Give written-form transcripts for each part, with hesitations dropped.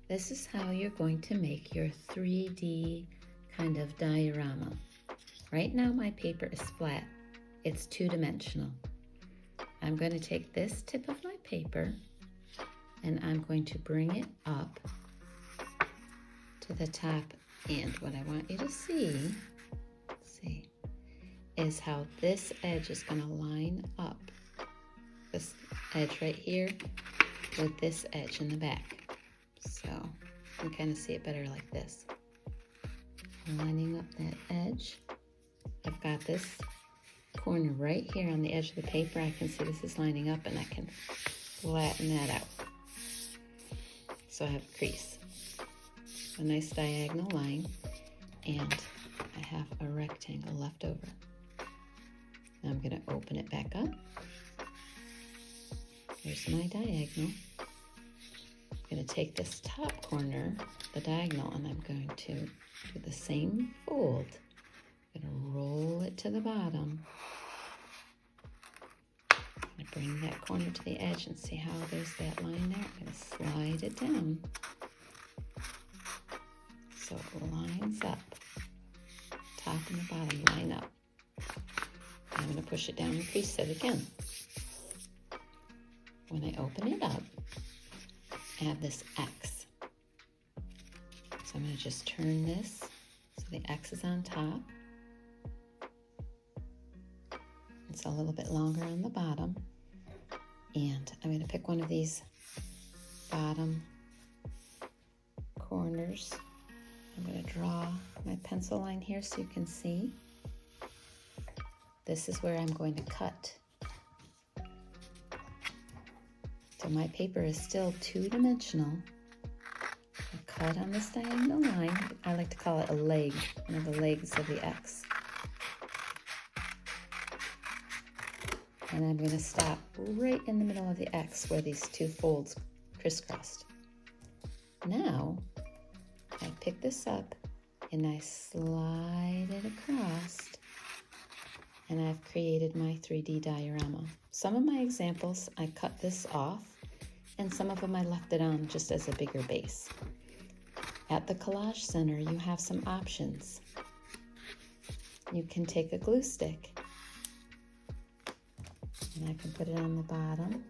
This is how you're going to make your 3D kind of diorama. Right now my paper is flat. It's two-dimensional. I'm going to take this tip of my paper and I'm going to bring it up to the top. And what I want you to see, is how this edge is going to line up. This edge right here with this edge in the back. So you can kind of see it better like this. I'm lining up that edge. I've got this corner right here on the edge of the paper. I can see this is lining up and I can flatten that out. So I have a crease, a nice diagonal line, and I have a rectangle left over. Now I'm going to open it back up. Here's my diagonal. I'm going to take this top corner, the diagonal, and I'm going to do the same fold. I'm going to roll it to the bottom. I'm going to bring that corner to the edge and see how there's that line there. I'm going to slide it down so it lines up. Top and the bottom line up. I'm going to push it down and crease it again. When I open it up, I have this X. So I'm going to just turn this so the X is on top. It's a little bit longer on the bottom. And I'm going to pick one of these bottom corners. I'm going to draw my pencil line here so you can see. This is where I'm going to cut. So my paper is still two-dimensional. I cut on this diagonal line. I like to call it a leg, one of the legs of the X. And I'm going to stop right in the middle of the X where these two folds crisscrossed. Now, I pick this up and I slide it across, and I've created my 3D diorama. Some of my examples, I cut this off, and some of them I left it on just as a bigger base. At the Collage Center, you have some options. You can take a glue stick, and I can put it on the bottom.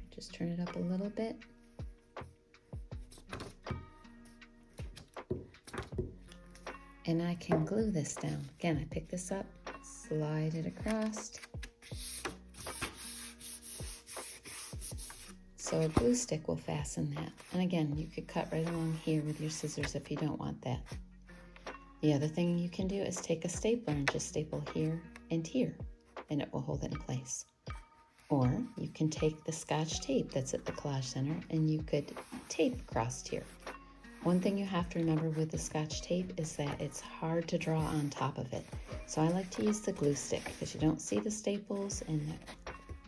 Just turn it up a little bit. And I can glue this down. Again, I pick this up, slide it across. So a glue stick will fasten that. And again, you could cut right along here with your scissors if you don't want that. The other thing you can do is take a stapler and just staple here and here, and it will hold it in place. Or you can take the Scotch tape that's at the Collage Center and you could tape across here. One thing you have to remember with the Scotch tape is that it's hard to draw on top of it. So I like to use the glue stick because you don't see the staples and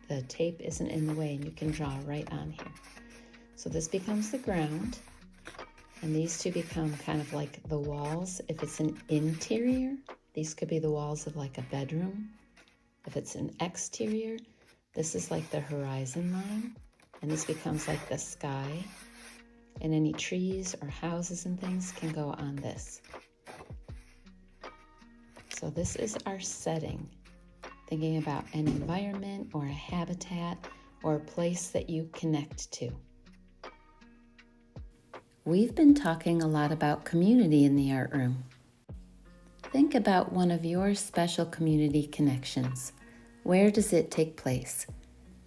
the tape isn't in the way, and you can draw right on here. So this becomes the ground, and these two become kind of like the walls. If it's an interior, these could be the walls of like a bedroom. If it's an exterior, this is like the horizon line, and this becomes like the sky. And any trees or houses and things can go on this. So this is our setting, thinking about an environment or a habitat or a place that you connect to. We've been talking a lot about community in the art room. Think about one of your special community connections. Where does it take place?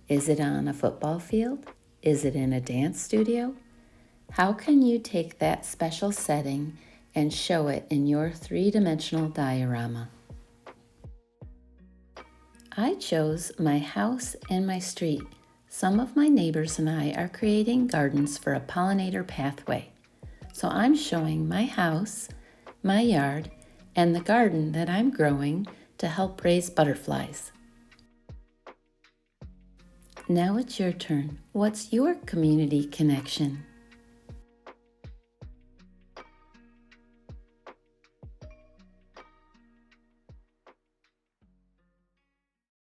Is it on a football field? Is it in a dance studio? How can you take that special setting and show it in your three-dimensional diorama? I chose my house and my street. Some of my neighbors and I are creating gardens for a pollinator pathway. So I'm showing my house, my yard, and the garden that I'm growing to help raise butterflies. Now it's your turn. What's your community connection?